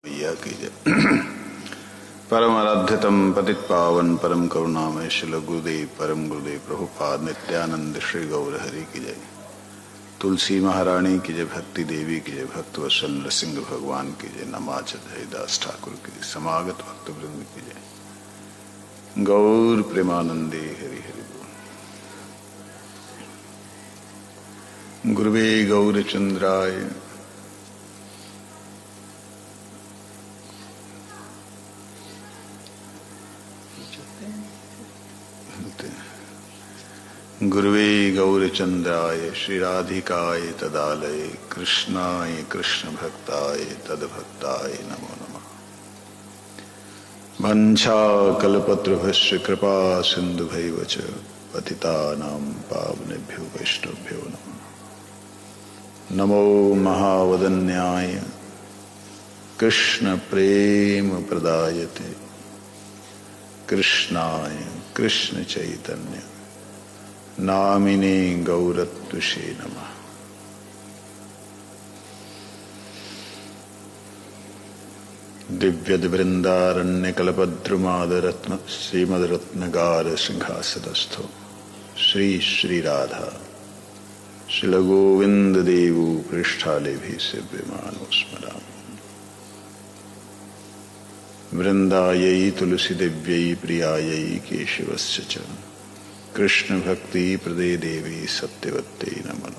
मैया की जय। परम आराध्यतम पतित पावन परम करुणामय श्री गुरुदेव परम गुरुदेव प्रभुपाद नित्यानंद श्री गौर हरि की जय। तुलसी महारानी की जय, भक्ति देवी की जय, भक्त वत्सल नृसिंह भगवान की जय, नमाचत हरिदास ठाकुर की जय, समागत भक्त वृंद की जय। गौर प्रेमानंदे हरि हरि बोल। गुरुवे गौरचंद्राय गुरुवे गौरचंद्राय श्रीराधिकाय तदालय कृष्णाय कृष्ण भक्ताय तद्भक्ताय नमो नमः। वंशाकल्पतरुभ्यश्च कृपा सिन्धुभैव च पतितानां पावनेभ्यो वैष्णवेभ्यो नमः। नमो महावदन्याय कृष्ण प्रेम प्रदायते कृष्णाय कृष्ण चैतन्य नामिने गौरत्वसे नमः। दिव्यद्वृन्दारण्यकल्पद्रुमादरत्न श्रीमद्रत्नगार सिंहासनस्थो श्री श्री राधा श्रीलगोविंद देवो पृष्ठालेभि सेव्यमानो स्मरामि। वृन्दायै तुलसीदेव्यै प्रियायै केशवस्य च कृष्ण भक्ति प्रदे देवी सत्यवत्ते नमः।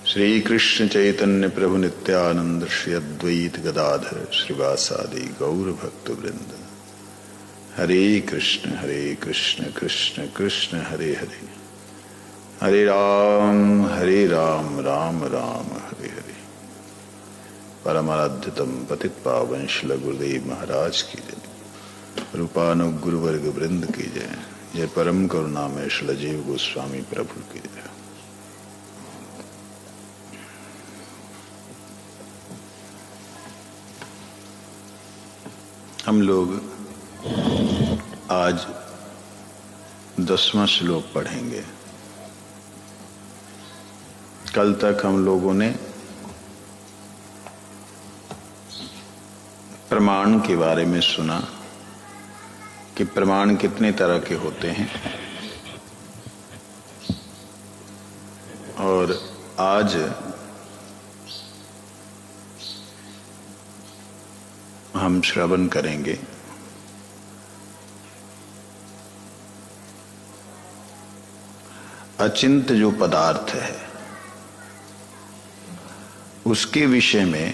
श्री कृष्ण चैतन्य प्रभु नित्यानंद श्री अद्वैत गदाधर श्रीवासादि गौर भक्त वृंद। हरे कृष्ण कृष्ण कृष्ण हरे हरे, हरे राम राम राम हरे हरे। परमाराध्यतम पतित पावन श्री गुरुदेव महाराज की जय। रूपानुग गुरुवर्ग वृंद की जय। जय परम करुणामय श्री जीव गोस्वामी प्रभु की जय। हम लोग आज 10वां श्लोक पढ़ेंगे। कल तक हम लोगों ने प्रमाण के बारे में सुना कि प्रमाण कितने तरह के होते हैं, और आज हम श्रवण करेंगे अचिंत जो पदार्थ है उसके विषय में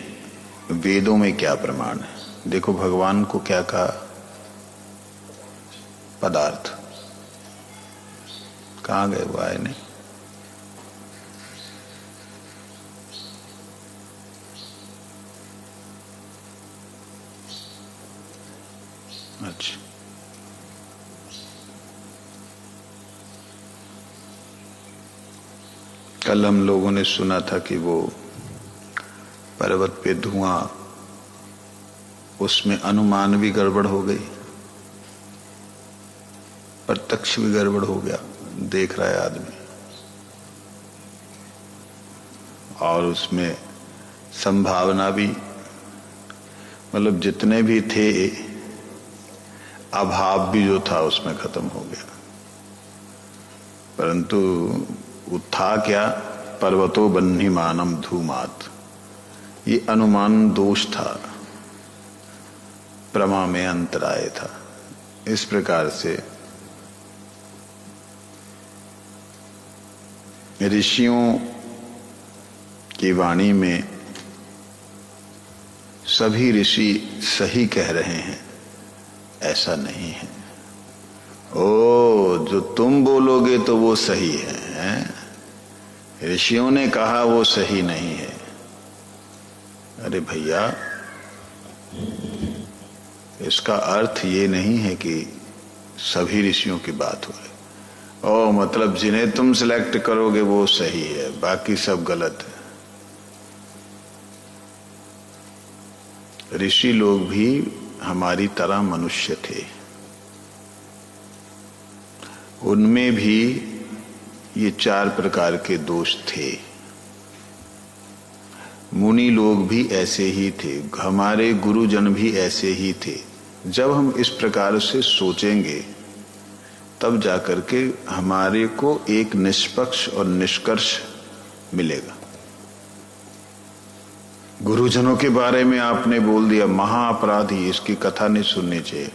वेदों में क्या प्रमाण है। देखो भगवान को क्या कहा, पदार्थ। कहां गए वो, आए नहीं? अच्छा, कल हम लोगों ने सुना था कि वो पर्वत पे धुआं, उसमें अनुमान भी गड़बड़ हो गई, प्रत्यक्ष भी गड़बड़ हो गया, देख रहा है आदमी, और उसमें संभावना भी, मतलब जितने भी थे अभाव भी जो था उसमें खत्म हो गया। परंतु वो था क्या, पर्वतो बह्निमानम धूमात, ये अनुमान दोष था, प्रमा में अंतराय था। इस प्रकार से ऋषियों की वाणी में सभी ऋषि सही कह रहे हैं, ऐसा नहीं है। ओ, जो तुम बोलोगे तो वो सही है, ऋषियों ने कहा वो सही नहीं है। अरे भैया, इसका अर्थ ये नहीं है कि सभी ऋषियों की बात हो रही। ओ, मतलब जिन्हें तुम सिलेक्ट करोगे वो सही है, बाकी सब गलत है। ऋषि लोग भी हमारी तरह मनुष्य थे, उनमें भी ये 4 प्रकार के दोष थे। मुनि लोग भी ऐसे ही थे, हमारे गुरुजन भी ऐसे ही थे। जब हम इस प्रकार से सोचेंगे तब जाकर के हमारे को एक निष्पक्ष और निष्कर्ष मिलेगा। गुरुजनों के बारे में आपने बोल दिया महाअपराधी, इसकी कथा नहीं सुननी चाहिए।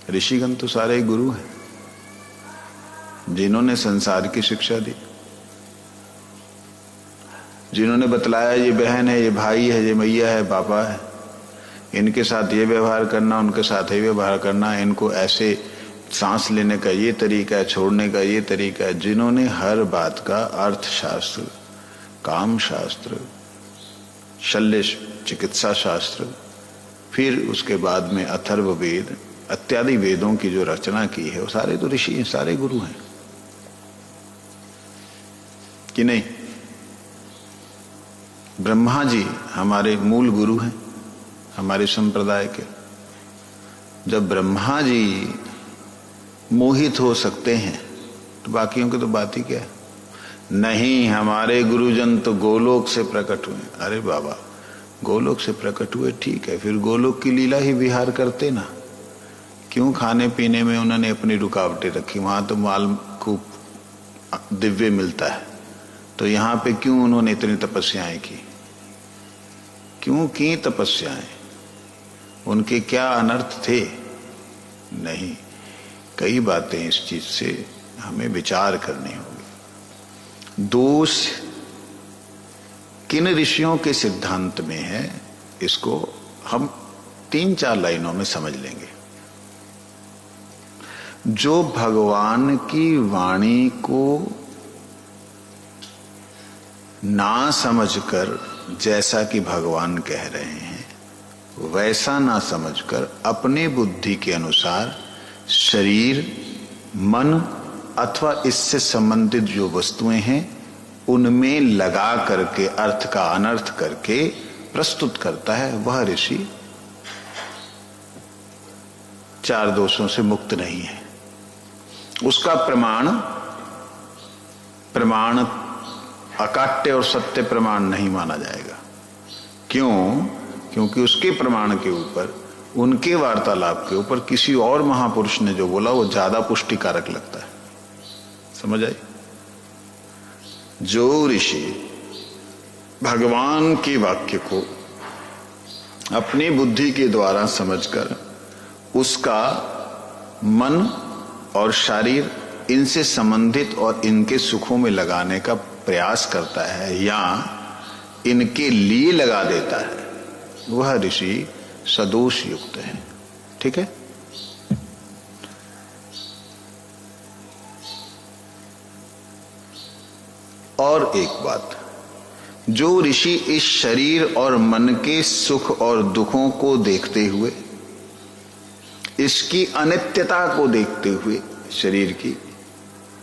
ऋषिगण तो सारे गुरु हैं, जिन्होंने संसार की शिक्षा दी, जिन्होंने बतलाया ये बहन है, ये भाई है, ये मैया है, पापा है, इनके साथ ये व्यवहार करना, उनके साथ ये व्यवहार करना, इनको ऐसे सांस लेने का ये तरीका है, छोड़ने का ये तरीका है। जिन्होंने हर बात का अर्थशास्त्र, काम शास्त्र, शल्य चिकित्सा शास्त्र, फिर उसके बाद में अथर्व वेद इत्यादि वेदों की जो रचना की है, वो सारे तो ऋषि हैं, सारे गुरु हैं कि नहीं? ब्रह्मा जी हमारे मूल गुरु हैं, हमारे संप्रदाय के। जब ब्रह्मा जी मोहित हो सकते हैं तो बाकियों की तो बात ही क्या है। नहीं, हमारे गुरुजन तो गोलोक से प्रकट हुए। अरे बाबा, गोलोक से प्रकट हुए ठीक है, फिर गोलोक की लीला ही विहार करते ना। क्यों खाने पीने में उन्होंने अपनी रुकावटें रखी? वहां तो माल खूब दिव्य मिलता है, तो यहाँ पे क्यों उन्होंने इतनी तपस्याएं की? क्यों की तपस्याएं? उनके क्या अनर्थ थे? नहीं, कई बातें इस चीज से हमें विचार करनी होगी। दोष किन ऋषियों के सिद्धांत में है, इसको हम 3-4 लाइनों में समझ लेंगे। जो भगवान की वाणी को ना समझकर, जैसा कि भगवान कह रहे हैं वैसा ना समझकर, अपने बुद्धि के अनुसार शरीर, मन अथवा इससे संबंधित जो वस्तुएं हैं उनमें लगा करके अर्थ का अनर्थ करके प्रस्तुत करता है, वह ऋषि 4 दोषों से मुक्त नहीं है। उसका प्रमाण अकाट्य और सत्य प्रमाण नहीं माना जाएगा। क्यों? क्योंकि उसके प्रमाण के ऊपर, उनके वार्तालाप के ऊपर किसी और महापुरुष ने जो बोला वो ज्यादा पुष्टिकारक लगता है। समझ आई? जो ऋषि भगवान के वाक्य को अपनी बुद्धि के द्वारा समझकर उसका मन और शरीर इनसे संबंधित और इनके सुखों में लगाने का प्रयास करता है या इनके लिए लगा देता है, वह ऋषि सदोष युक्त है। ठीक है? और एक बात, जो ऋषि इस शरीर और मन के सुख और दुखों को देखते हुए, इसकी अनित्यता को देखते हुए, शरीर की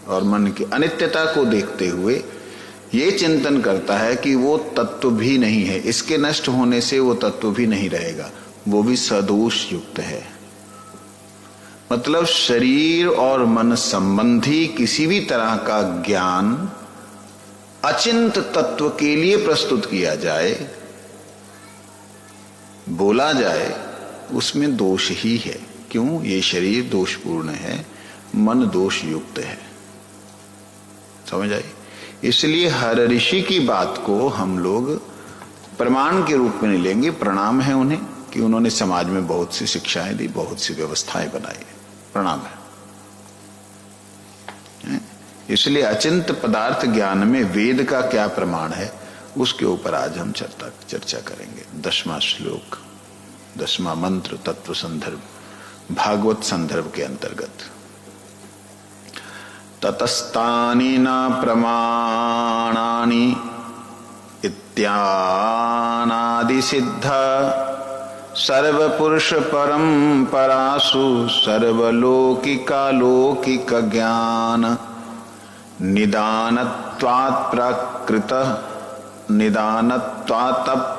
और मन की अनित्यता को देखते हुए ये चिंतन करता है कि वो तत्व भी नहीं है, इसके नष्ट होने से वो तत्व भी नहीं रहेगा, वो भी सदोष युक्त है। मतलब शरीर और मन संबंधी किसी भी तरह का ज्ञान अचिंत तत्व के लिए प्रस्तुत किया जाए, बोला जाए, उसमें दोष ही है। क्यों? ये शरीर दोषपूर्ण है, मन दोष युक्त है। समझ आई? इसलिए हर ऋषि की बात को हम लोग प्रमाण के रूप में नहीं लेंगे। प्रणाम है उन्हें कि उन्होंने समाज में बहुत सी शिक्षाएं दी, बहुत सी व्यवस्थाएं बनाई, प्रणाम है। इसलिए अचिंत पदार्थ ज्ञान में वेद का क्या प्रमाण है, उसके ऊपर आज हम चर्चा करेंगे। 10वां श्लोक, 10वां मंत्र, तत्व संदर्भ, भागवत संदर्भ के अंतर्गत। ततस्तानि न प्रमाणानि इत्यानादि सिद्ध सर्वपुरुष परंपरासु सर्वलौकिकालौकिक ज्ञान निदानत्वात्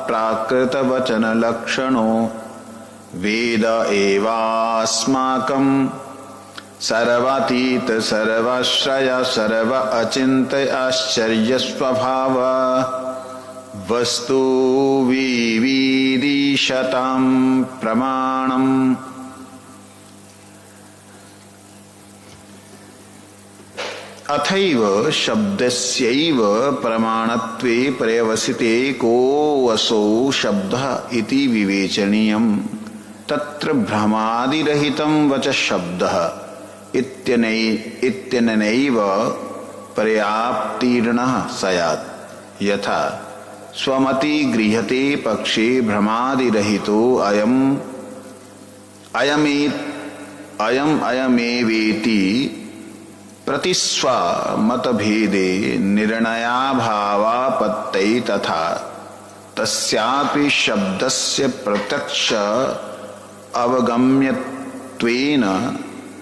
प्राकृत वचन लक्षणो वेद एवास्माकं सर्वातीत सर्वाश्रय सर्व अचिंत्य आश्चर्य स्वभाव वस्तु विविदिशतां प्रमाणम् अथैव शब्दस्यैव प्रमाणत्वे पर्यवसिते कोऽसौ शब्दः इति विवेचनीयम् तत्र भ्रमादिरहितं वच शब्दः इत्यनेनैव पर्याप्तीर्णः स्यात् यथा स्वमति गृह्यते पक्षे भ्रमादिरहितो अयमेवेति प्रतिस्वमतभेदे निर्णयाभावापत्तये तथा तस्यापि शब्दस्य प्रत्यक्ष अवगम्यत्वेन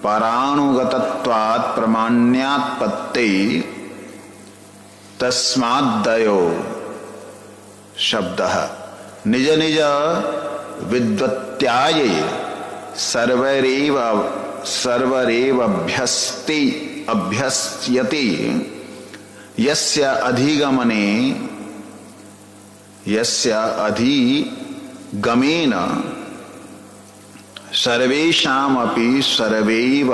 परानुगतत्वात् प्रमाण्यात्पत्तये तस्माद्दयो शब्दः निज निज विद्वत्यायै सर्वरेवभ्यस्यते यस्य अधिगमेन सर्वेषामपि सर्वैव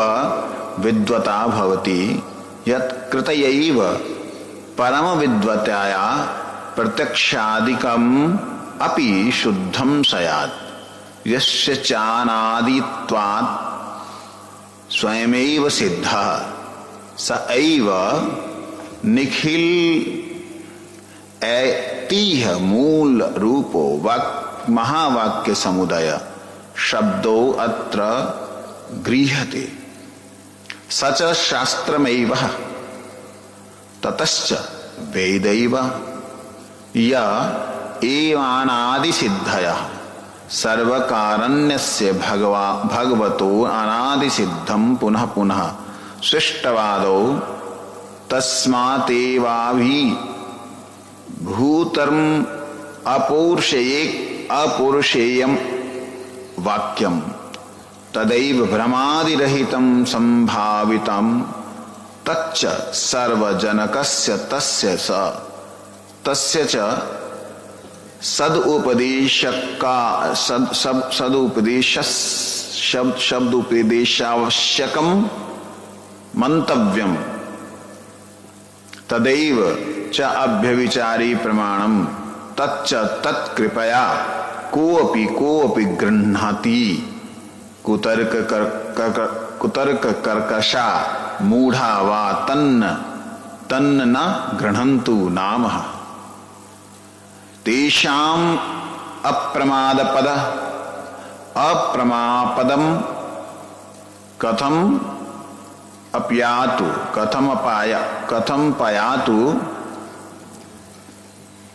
विद्वता भवति यत्कृतयैव परमविद्वताया प्रत्यक्षादिकम् अपि शुद्धं स्यात् यस्य चानादित्वात् स्वयमेव सिद्धः स एव निखिल ऐतिह्य मूल रूपो महावाक्य समुदय शब्दो अत्र गृह्यते स च शास्त्रमेव ततश्च वेदैव य एवानादिसिद्धयः सर्वकारण्यस्य भगवतो अनादिसिद्धं पुनः पुनः सृष्टवादौ तस्मातेवाभिभूतम् अपौरुषेयं वाक्यं तदैव भ्रमादिरहितं संभावितं तच्च सर्वजनकस्य तस्य च शब्दोपदेशावश्यकं मंतव्यम तदैव च अभ्यविचारी प्रमाणम तच्च तत्कृपया कोऽपि गृह्णाति कुतर्क कर्कशा मूढ़ा वा तन्न न गृह्णन्तु नामः तेषाम् अप्रमापदम कथम पयातु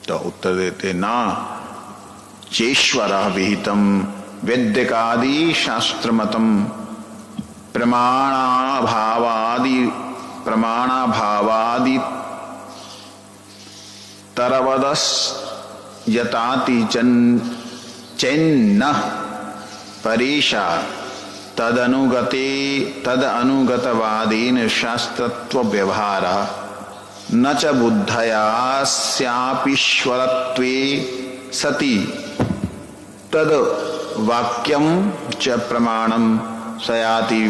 तो उत्तर देते ना चेश्वरः विहितं वैदिकादि शास्त्रमतं प्रमाणाभावादि तरवदस यताति चैन्न परीशा तदनुगतवादेन शास्त्रत्व व्यवहार न च बुद्धयास्यापीश्वरत्वे सति तद वाक्यं च प्रमाणं सयाति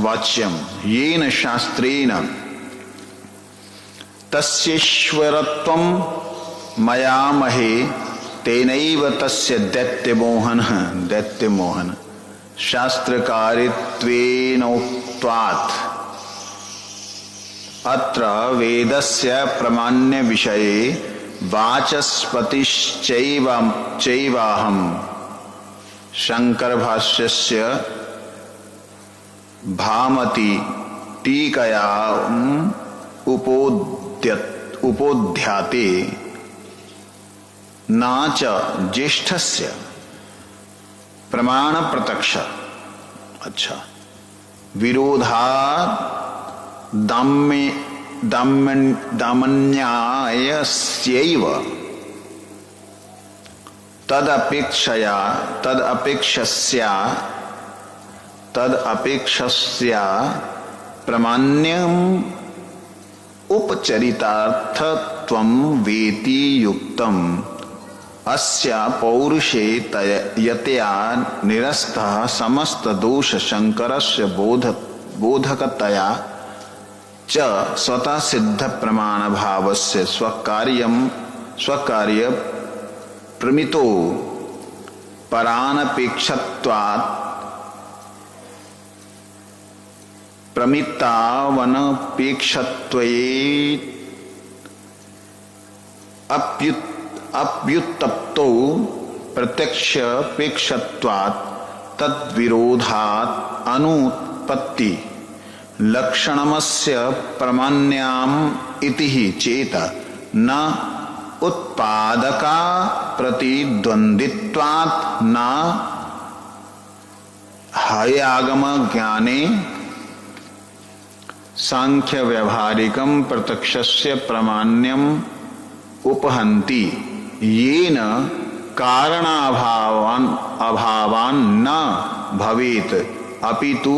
वाच्यं येन शास्त्रेण तस्येश्वरत्वं मयामहे तेनैव तस्य दैत्यमोहन शास्त्रकारित्वेनोक्त्वात् अत्र वेदस्य प्रामाण्य विषये वाचस्पतिश्चैवाहम् शंकर भाष्यस्य भामति टीकया उपोद्ध्याते न च ज्येष्ठस्य प्रमाण प्रत्यक्ष अच्छा विरोधात् दामन्यायस्यैव तदपेक्षस्या प्रामाण्यम् उपचरितार्थ तत्त्वं वेति युक्तम् अस्य पौरुषे यतया निरस्तः समस्त दोष शंकरस्य बोधकतया च स्वतः सिद्ध प्रमाण भावस्य स्वकार्य प्रमितो परानपेक्षत्वात् प्रमितावनपेक्षत्वे अप्युत्तप्तो प्रत्यक्षपेक्षत्वात् तद्विरोधात् अनुत्पत्ति लक्षणमस्य प्रमाण्याम् इति चेत न उत्पादका प्रतिद्वन्द्वित्वात् न हयागम ज्ञाने सांख्य व्यवहारिकं प्रत्यक्षस्य प्रामाण्यम् उपहन्ति येन कारणाभावान् न भवेत् अपितु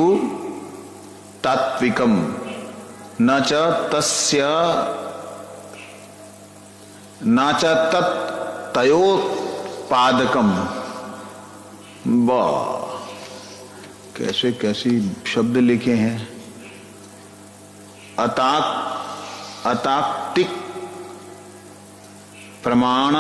तात्विकम् न च तयोत्पादकम्। कैसे कैसी शब्द लिखे हैं। अताक्तिक प्रमाण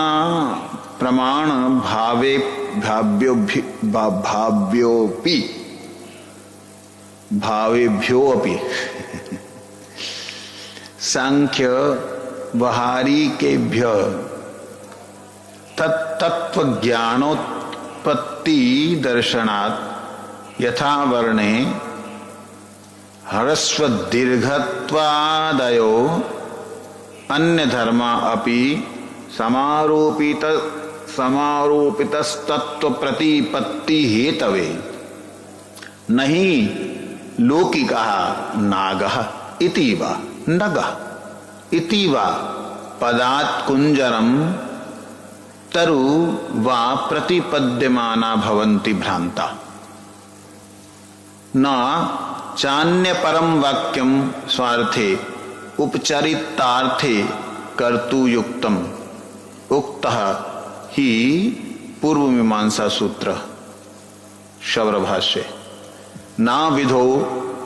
भावेभ्योऽपि सांख्य वहारिकेभ्य तत्त्व ज्ञानोत्पत्ति दर्शनात् यथा वर्णे ह्रस्व दीर्घत्वादयो अन्य धर्मा अपि समारोपितस्तत्व प्रतिपत्ति हेतवे नहीं लौकिकः नागः इति वा नगः इति वा पदात् कुंजरम तरु वा प्रतिपद्यमाना भवन्ति भ्रांता न चान्य परम वाक्यम स्वार्थे उपचरितार्थे कर्तु युक्तम उक्तः ही पूर्व मीमांसा सूत्र शौर भाष्य ना विधो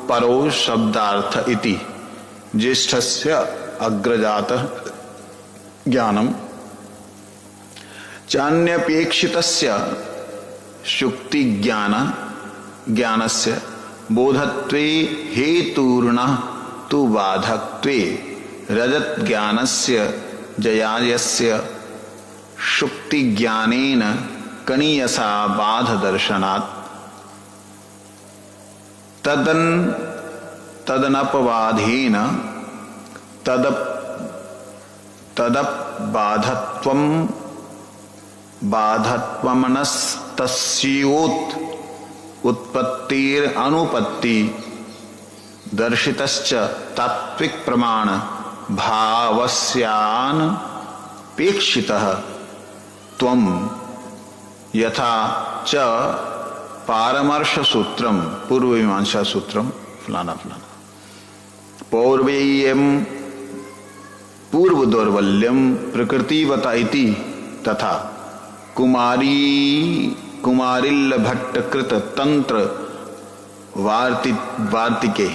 परो शब्दार्थ इति ज्येष्ठस्य अग्रजात ज्ञानम चान्यपेक्षितस्य शुक्ति ज्ञानस्य बोधत्वे हेतुर्नः तु बाधकत्वे रजत ज्ञानस्य जयायस्य शुक्ति ज्ञानेन कनीयसा बाध दर्शनात् तदनपवाधेन बाधत्वमनस्तस्योत् उत्पत्तिर अनुपत्ति दर्शितश्च तात्विक प्रमाण भावस्यानपेक्षितः त्वं यथा च पारमर्श सूत्रम पूर्व मीमांसा सूत्रम फलाना फलाना पौर्वेयम पूर्व दौर्बल्यम प्रकृतिवता इति तथा कुमारिल्ल भट्टकृत तंत्र वार्तिके।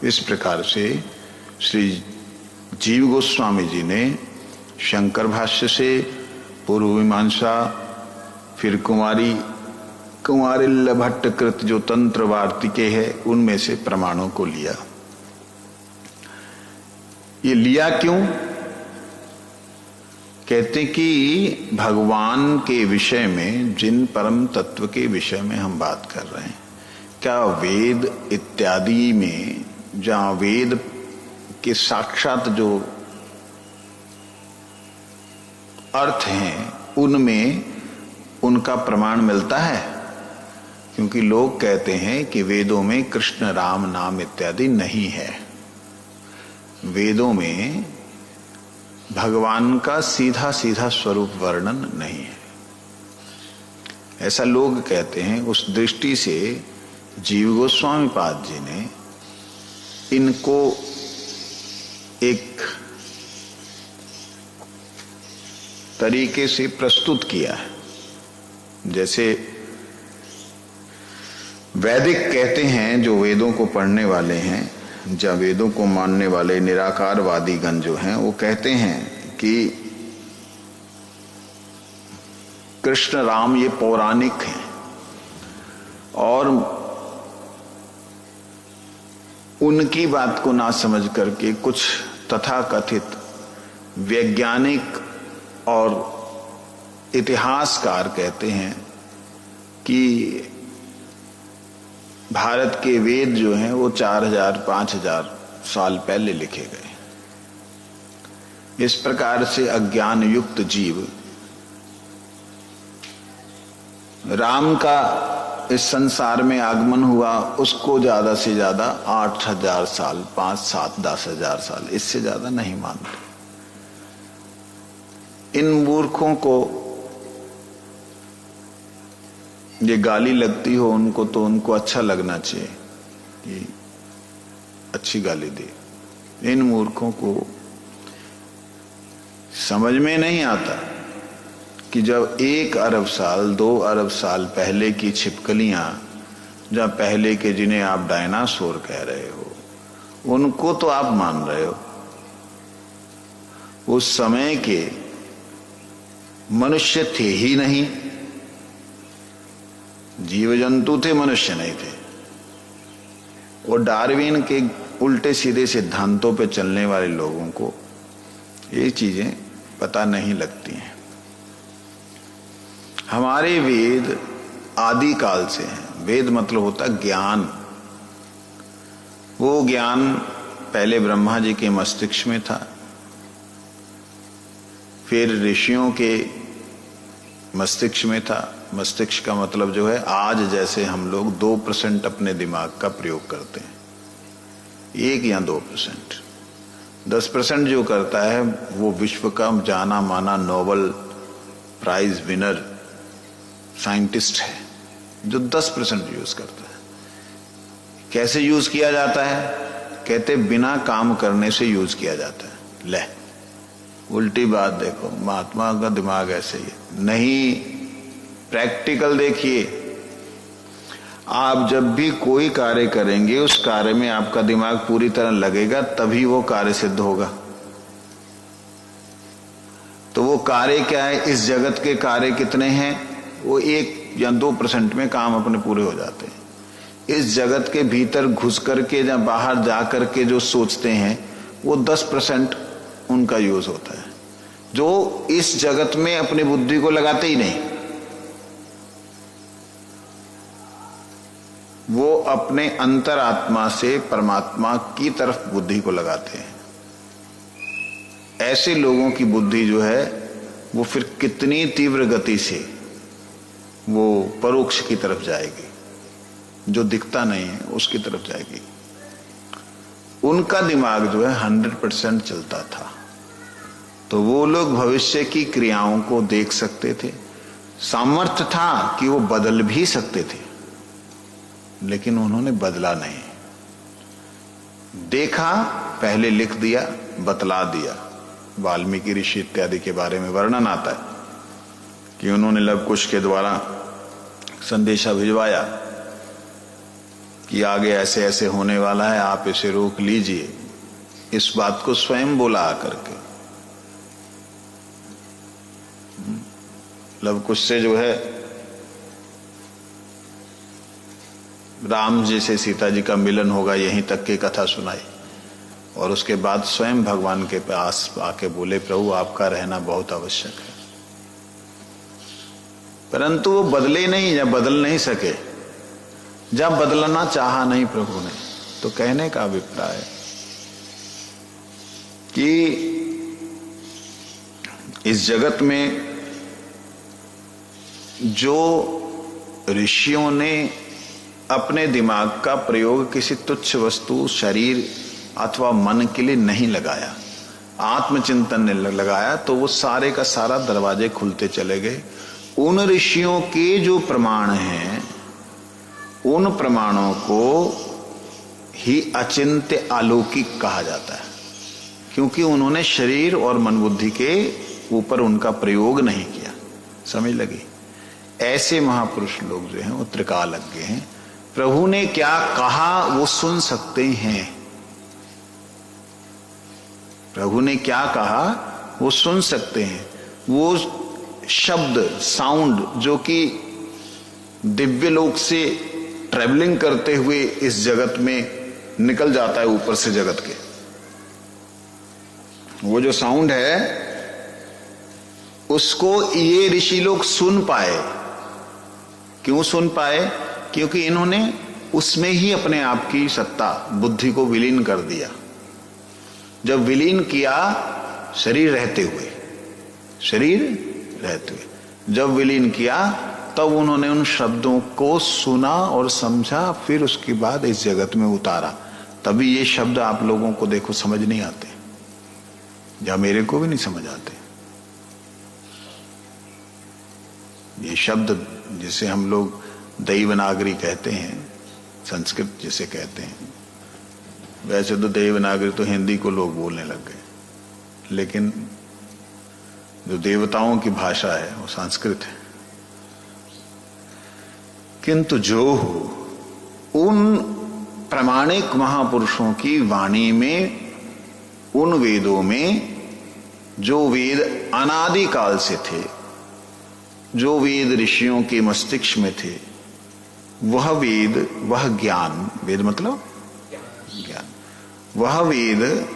इस प्रकार से श्री जीव गोस्वामी जी ने शंकर भाष्य से पूर्व मीमांसा फिर कुमारिल्ल भट्टकृत जो तंत्र वार्तिके है उनमें से प्रमाणों को लिया। ये लिया क्यों? कहते कि भगवान के विषय में, जिन परम तत्व के विषय में हम बात कर रहे हैं, क्या वेद इत्यादि में जहां वेद के साक्षात जो अर्थ हैं उनमें उनका प्रमाण मिलता है? क्योंकि लोग कहते हैं कि वेदों में कृष्ण राम नाम इत्यादि नहीं है, वेदों में भगवान का सीधा सीधा स्वरूप वर्णन नहीं है, ऐसा लोग कहते हैं। उस दृष्टि से जीव गोस्वामी पाद जी ने इनको एक तरीके से प्रस्तुत किया है। जैसे वैदिक कहते हैं, जो वेदों को पढ़ने वाले हैं, जब वेदों को मानने वाले निराकारवादी गण जो हैं, वो कहते हैं कि कृष्ण राम ये पौराणिक हैं और उनकी बात को ना समझ करके कुछ तथाकथित वैज्ञानिक और इतिहासकार कहते हैं कि भारत के वेद जो हैं वो 4000-5000 साल पहले लिखे गए। इस प्रकार से अज्ञान युक्त जीव राम का इस संसार में आगमन हुआ, उसको ज्यादा से ज्यादा 8000 साल, 5, 7, 10,000 साल, इससे ज्यादा नहीं मानते। इन मूर्खों को ये गाली लगती हो उनको, तो उनको अच्छा लगना चाहिए कि अच्छी गाली दे। इन मूर्खों को समझ में नहीं आता कि जब 1 अरब साल, 2 अरब साल पहले की छिपकलियां, जब पहले के जिन्हें आप डायनासोर कह रहे हो, उनको तो आप मान रहे हो। उस समय के मनुष्य थे ही नहीं, जीव जंतु थे, मनुष्य नहीं थे। और डार्विन के उल्टे सीधे सिद्धांतों पे चलने वाले लोगों को ये चीजें पता नहीं लगती हैं। हमारे वेद आदि काल से हैं। वेद मतलब होता ज्ञान। वो ज्ञान पहले ब्रह्मा जी के मस्तिष्क में था, फिर ऋषियों के मस्तिष्क में था। मस्तिष्क का मतलब जो है, आज जैसे हम लोग 2% अपने दिमाग का प्रयोग करते हैं, 1 या 2%। 10% जो करता है वो विश्व का जाना माना नोबेल प्राइज विनर साइंटिस्ट है, जो 10% यूज करता है। कैसे यूज किया जाता है? कहते बिना काम करने से यूज किया जाता है। ले, उल्टी बात देखो, महात्मा का दिमाग ऐसे ही है। नहीं, प्रैक्टिकल देखिए। आप जब भी कोई कार्य करेंगे, उस कार्य में आपका दिमाग पूरी तरह लगेगा, तभी वो कार्य सिद्ध होगा। तो वो कार्य क्या है? इस जगत के कार्य कितने हैं? वो 1 या 2% में काम अपने पूरे हो जाते हैं। इस जगत के भीतर घुस करके या बाहर जा करके जो सोचते हैं, वो 10% उनका यूज होता है, जो इस जगत में अपनी बुद्धि को लगाते ही नहीं। वो अपने अंतरात्मा से परमात्मा की तरफ बुद्धि को लगाते हैं। ऐसे लोगों की बुद्धि जो है वो फिर कितनी तीव्र गति से वो परोक्ष की तरफ जाएगी, जो दिखता नहीं है उसकी तरफ जाएगी। उनका दिमाग जो है 100% चलता था। तो वो लोग भविष्य की क्रियाओं को देख सकते थे, सामर्थ्य था कि वो बदल भी सकते थे, लेकिन उन्होंने बदला नहीं। देखा, पहले लिख दिया, बतला दिया। वाल्मीकि ऋषि इत्यादि के बारे में वर्णन आता है कि उन्होंने लव कुश के द्वारा संदेशा भिजवाया कि आगे ऐसे ऐसे होने वाला है, आप इसे रोक लीजिए। इस बात को स्वयं बोला आकर के। लव कुश से जो है राम जी से सीता जी का मिलन होगा, यहीं तक की कथा सुनाई। और उसके बाद स्वयं भगवान के पास आके बोले, प्रभु आपका रहना बहुत आवश्यक है। परंतु वो बदले नहीं या बदल नहीं सके। जब बदलना चाहा नहीं प्रभु ने, तो कहने का अभिप्राय कि इस जगत में जो ऋषियों ने अपने दिमाग का प्रयोग किसी तुच्छ वस्तु, शरीर अथवा मन के लिए नहीं लगाया, आत्मचिंतन ने लगाया, तो वो सारे का सारा दरवाजे खुलते चले गए। उन ऋषियों के जो प्रमाण हैं, उन प्रमाणों को ही अचिंत्य अलौकिक कहा जाता है, क्योंकि उन्होंने शरीर और मन बुद्धि के ऊपर उनका प्रयोग नहीं किया। समझ लगी? ऐसे महापुरुष लोग जो हैं वो त्रिकालज्ञ हैं। प्रभु ने क्या कहा वो सुन सकते हैं। प्रभु ने क्या कहा वो सुन सकते हैं। वो शब्द, साउंड जो कि दिव्य लोक से ट्रेवलिंग करते हुए इस जगत में निकल जाता है, ऊपर से जगत के, वो जो साउंड है उसको ये ऋषि लोग सुन पाए। क्यों सुन पाए? क्योंकि इन्होंने उसमें ही अपने आप की सत्ता, बुद्धि को विलीन कर दिया। जब विलीन किया शरीर रहते हुए, जब विलीन किया तब उन्होंने उन शब्दों को सुना और समझा, फिर उसके बाद इस जगत में उतारा। तभी ये शब्द आप लोगों को देखो समझ नहीं आते, या मेरे को भी नहीं समझ आते। ये शब्द जिसे हम लोग देवनागरी कहते हैं, संस्कृत जिसे कहते हैं, वैसे तो देवनागरी तो हिंदी को लोग बोलने लग गए, लेकिन जो देवताओं की भाषा है वो संस्कृत है। किंतु जो हो, उन प्रामाणिक महापुरुषों की वाणी में, उन वेदों में, जो वेद अनादिकाल से थे, जो वेद ऋषियों के मस्तिष्क में थे, वह वेद, वह ज्ञान, वेद मतलब ज्ञान, वह वेद,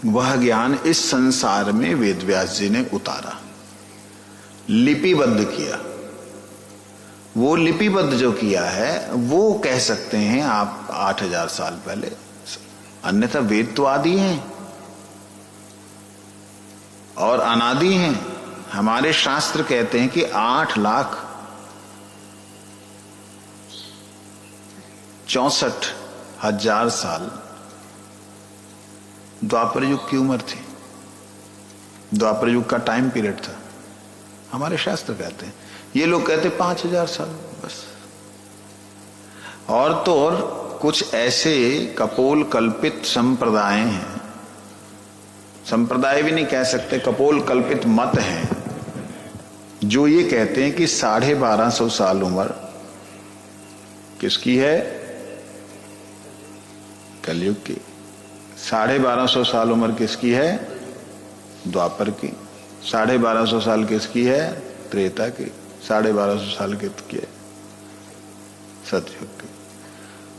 वह ज्ञान इस संसार में वेद व्यास जी ने उतारा, लिपिबद्ध किया। वो लिपिबद्ध जो किया है वो कह सकते हैं आप 8000 साल पहले। अन्यथा वेद तो आदि हैं और अनादि हैं। हमारे शास्त्र कहते हैं कि 8,64,000 साल द्वापर युग की उम्र थी। द्वापर युग का टाइम पीरियड था, हमारे शास्त्र कहते हैं। ये लोग कहते 5,000 साल बस। और तो और कुछ ऐसे कपोल कल्पित संप्रदाय हैं, संप्रदाय भी नहीं कह सकते, कपोल कल्पित मत हैं, जो ये कहते हैं कि 1250 साल उम्र किसकी है? कलयुग की। 1250 साल उम्र किसकी है? द्वापर की। 1250 साल किसकी है? त्रेता की। 1250 साल किसकी है? सतयुग की।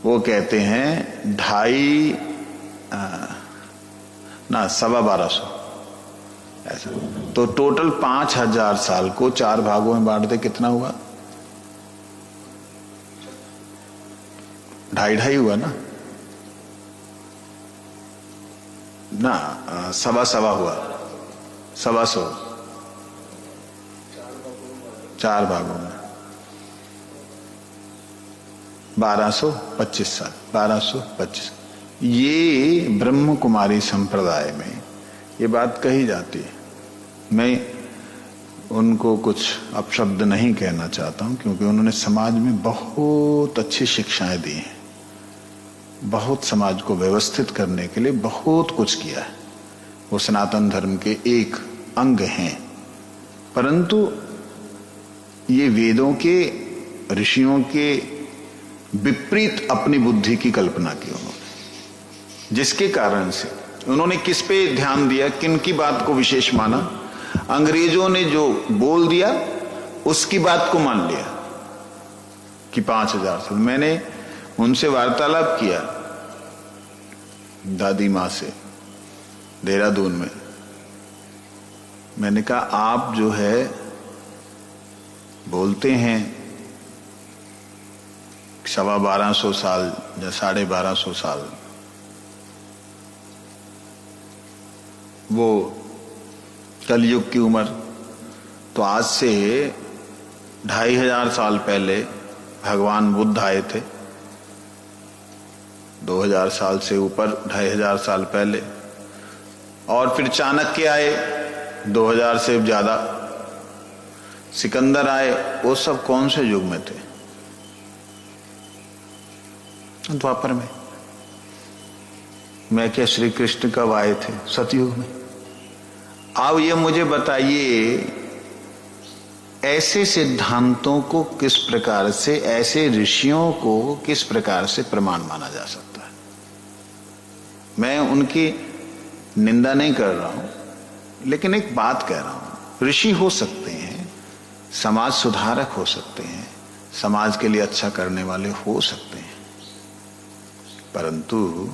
वो कहते हैं 1250 ऐसा। तो टोटल 5,000 साल को 4 भागों में बांट दे, कितना हुआ? 2.5 हुआ ना? सवा हुआ, 125। 4 भागों में 1225 साल, 1225। ये ब्रह्म कुमारी संप्रदाय में ये बात कही जाती है। मैं उनको कुछ अपशब्द नहीं कहना चाहता हूं, क्योंकि उन्होंने समाज में बहुत अच्छी शिक्षाएं दी हैं, बहुत समाज को व्यवस्थित करने के लिए बहुत कुछ किया है। वो सनातन धर्म के एक अंग हैं। परंतु ये वेदों के, ऋषियों के विपरीत अपनी बुद्धि की कल्पना की उन्होंने, जिसके कारण से उन्होंने किस पे ध्यान दिया, किन की बात को विशेष माना? अंग्रेजों ने जो बोल दिया उसकी बात को मान लिया कि 5,000 साल। मैंने उनसे वार्तालाप किया दादी माँ से देहरादून में। मैंने कहा आप जो है बोलते हैं 1250 साल या 1250 साल, वो कलयुग की उम्र, तो आज से 2,500 साल पहले भगवान बुद्ध आए थे। 2000 साल से ऊपर 2,500 साल पहले, और फिर चाणक्य आए 2000 से ज्यादा, सिकंदर आए। वो सब कौन से युग में थे? द्वापर में। मैं क्या श्री कृष्ण कब आए थे? सतयुग में। अब ये मुझे बताइए, ऐसे सिद्धांतों को किस प्रकार से, ऐसे ऋषियों को किस प्रकार से प्रमाण माना जा सकता है? मैं उनकी निंदा नहीं कर रहा हूं, लेकिन एक बात कह रहा हूं, ऋषि हो सकते हैं, समाज सुधारक हो सकते हैं, समाज के लिए अच्छा करने वाले हो सकते हैं, परंतु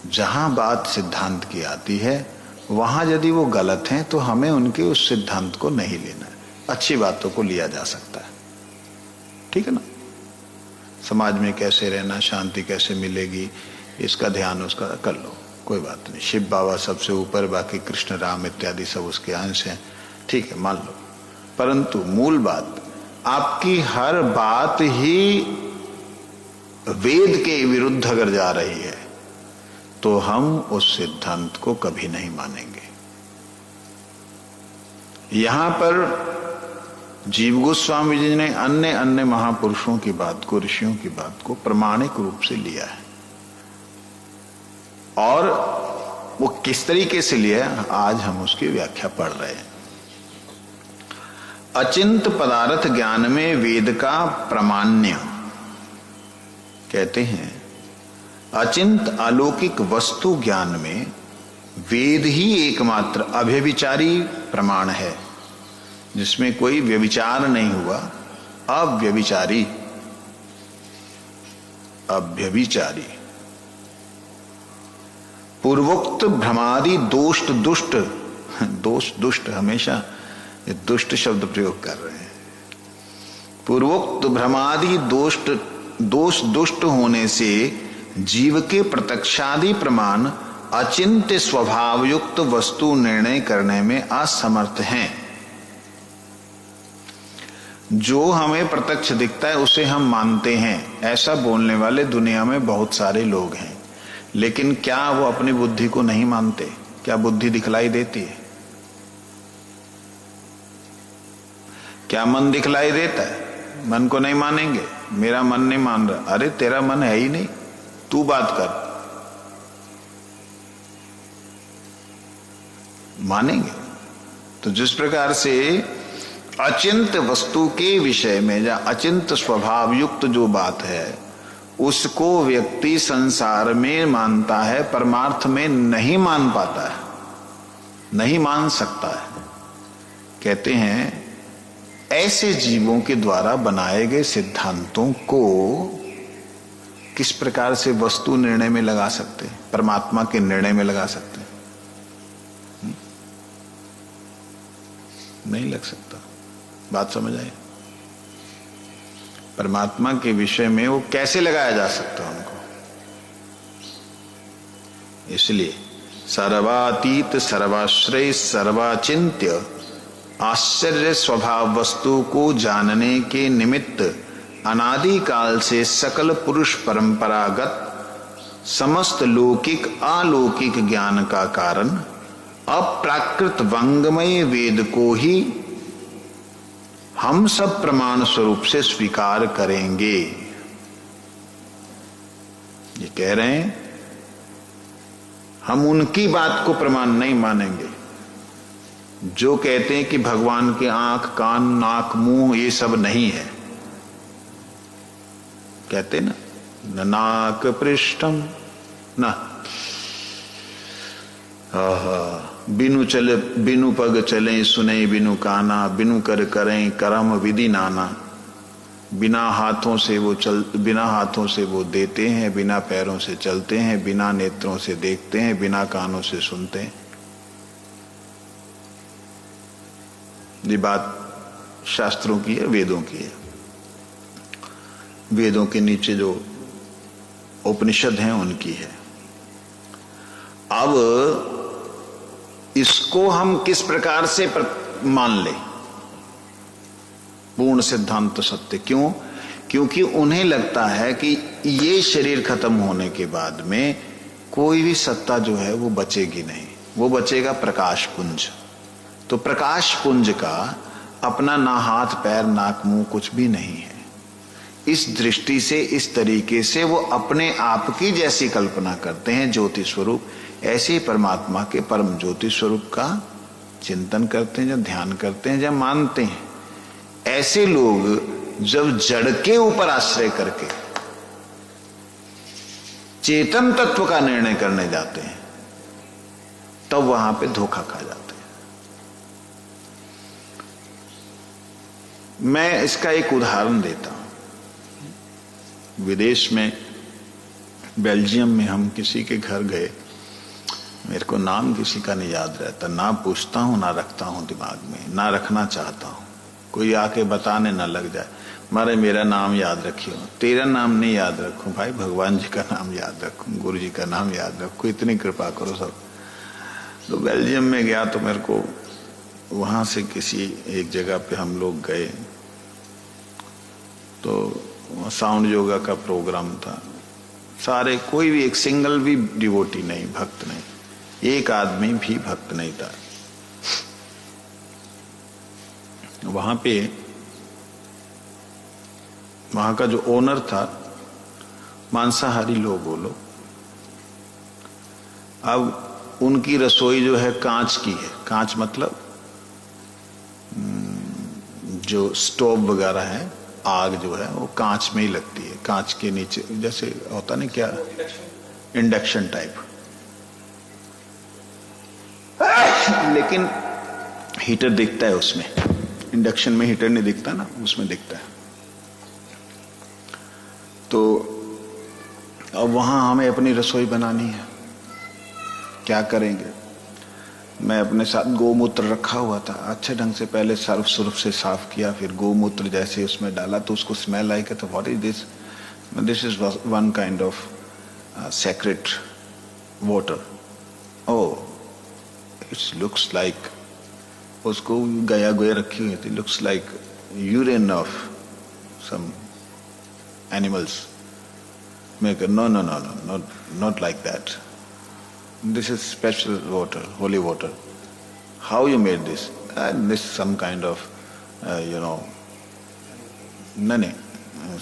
जहां बात सिद्धांत की आती है वहां यदि वो गलत हैं तो हमें उनके उस सिद्धांत को नहीं लेना है, अच्छी बातों को लिया जा सकता है, ठीक है ना। समाज में कैसे रहना, शांति कैसे मिलेगी, इसका ध्यान उसका कर लो, कोई बात नहीं। शिव बाबा सबसे ऊपर, बाकी कृष्ण राम इत्यादि सब उसके अंश हैं, ठीक है, मान लो। परंतु मूल बात, आपकी हर बात ही वेद के विरुद्ध अगर जा रही है तो हम उस सिद्धांत को कभी नहीं मानेंगे। यहां पर जीव गोस्वामी जी ने अन्य अन्य महापुरुषों की बात को, ऋषियों की बात को प्रामाणिक रूप से लिया है, और वो किस तरीके से लिया है आज हम उसकी व्याख्या पढ़ रहे हैं। अचिंत पदार्थ ज्ञान में वेद का प्रामाण्य, कहते हैं अचिंत अलौकिक वस्तु ज्ञान में वेद ही एकमात्र अव्यभिचारी प्रमाण है, जिसमें कोई व्यभिचार नहीं हुआ, अव्यभिचारी, अव्यभिचारी। पूर्वोक्त भ्रमादि दोष दुष्ट, दोष दुष्ट, हमेशा ये दुष्ट शब्द प्रयोग कर रहे हैं। पूर्वोक्त भ्रमादि दोष दुष्ट होने से जीव के प्रत्यक्षादि प्रमाण अचिंत्य स्वभाव युक्त वस्तु निर्णय करने में असमर्थ हैं। जो हमें प्रत्यक्ष दिखता है उसे हम मानते हैं, ऐसा बोलने वाले दुनिया में बहुत सारे लोग हैं, लेकिन क्या वो अपनी बुद्धि को नहीं मानते? क्या बुद्धि दिखलाई देती है? क्या मन दिखलाई देता है? मन को नहीं मानेंगे, मेरा मन नहीं मान रहा, अरे तेरा मन है ही नहीं, तू बात कर, मानेंगे। तो जिस प्रकार से अचिंत वस्तु के विषय में या अचिंत स्वभाव युक्त जो बात है उसको व्यक्ति संसार में मानता है, परमार्थ में नहीं मान पाता है, नहीं मान सकता है। कहते हैं ऐसे जीवों के द्वारा बनाए गए सिद्धांतों को किस प्रकार से वस्तु निर्णय में लगा सकते हैं, परमात्मा के निर्णय में लगा सकते हैं? नहीं लग सकता। बात समझ आई? परमात्मा के विषय में वो कैसे लगाया जा सकता है उनको? इसलिए सर्वातीत सर्वाश्रय सर्वाचिंत्य आश्चर्य स्वभाव वस्तु को जानने के निमित्त अनादिकाल से सकल पुरुष परंपरागत समस्त लौकिक अलौकिक ज्ञान का कारण अप्राकृत वंगमय वेद को ही हम सब प्रमाण स्वरूप से स्वीकार करेंगे। ये कह रहे हैं हम उनकी बात को प्रमाण नहीं मानेंगे जो कहते हैं कि भगवान के आंख कान नाक मुंह ये सब नहीं है। कहते ना, न नाक पृष्ठम न बिनु चले बिनु पग चले सुने बिनु काना बिनु कर करें कर्म विधि नाना। बिना हाथों से वो देते हैं, बिना पैरों से चलते हैं, बिना नेत्रों से देखते हैं, बिना कानों से सुनते हैं। ये बात शास्त्रों की है, वेदों की है। वेदों के नीचे जो उपनिषद हैं उनकी है। अब इसको हम किस प्रकार से मान ले पूर्ण सिद्धांत सत्य? क्यों? क्योंकि उन्हें लगता है कि ये शरीर खत्म होने के बाद में कोई भी सत्ता जो है वो बचेगी नहीं, वो बचेगा प्रकाश पुंज। तो प्रकाश पुंज का अपना ना हाथ पैर नाक मुंह कुछ भी नहीं है। इस दृष्टि से, इस तरीके से वो अपने आप की जैसी कल्पना करते हैं ज्योति स्वरूप, ऐसे परमात्मा के परम ज्योति स्वरूप का चिंतन करते हैं, जब ध्यान करते हैं, जब मानते हैं। ऐसे लोग जब जड़ के ऊपर आश्रय करके चेतन तत्व का निर्णय करने जाते हैं, तब वहां पे धोखा खा जाते हैं। मैं इसका एक उदाहरण देता हूं। विदेश में, बेल्जियम में हम किसी के घर गए, मेरे को नाम किसी का नहीं याद रहता, ना पूछता हूं ना रखता हूं दिमाग में, ना रखना चाहता हूं। कोई आके बताने ना लग जाए, मारे मेरा नाम याद रखियो, तेरा नाम नहीं याद रखूं भाई, भगवान जी का नाम याद रखूं, गुरु जी का नाम याद रखूं, इतनी कृपा करो सब। तो बेल्जियम में गया तो मेरे को वहां से किसी एक जगह पे हम लोग गए, तो साउंड योगा का प्रोग्राम था। सारे, कोई भी एक सिंगल भी डिवोटी नहीं, भक्त नहीं, एक आदमी भी भक्त नहीं था। वहां पे वहां का जो ओनर था, मांसाहारी लोग वो लोग। अब उनकी रसोई जो है कांच की है। कांच मतलब जो स्टोव वगैरह है, आग जो है वो कांच में ही लगती है, कांच के नीचे, जैसे होता नहीं क्या, इंडक्शन टाइप। लेकिन हीटर दिखता है उसमें, इंडक्शन में हीटर नहीं दिखता ना, उसमें दिखता है। तो अब वहां हमें अपनी रसोई बनानी है, क्या करेंगे। मैं अपने साथ गोमूत्र रखा हुआ था, अच्छे ढंग से पहले सर्फ सुर्फ से साफ किया, फिर गोमूत्र जैसे उसमें डाला तो उसको स्मेल आई। तो what is this? This is one kind of secret water. Oh, it's looks like, उसको गया गोया रखी हुई थी, looks like urine of some animals. मैं कह, no no no no, not like that, this is special water, holy water. How you made this? This some kind of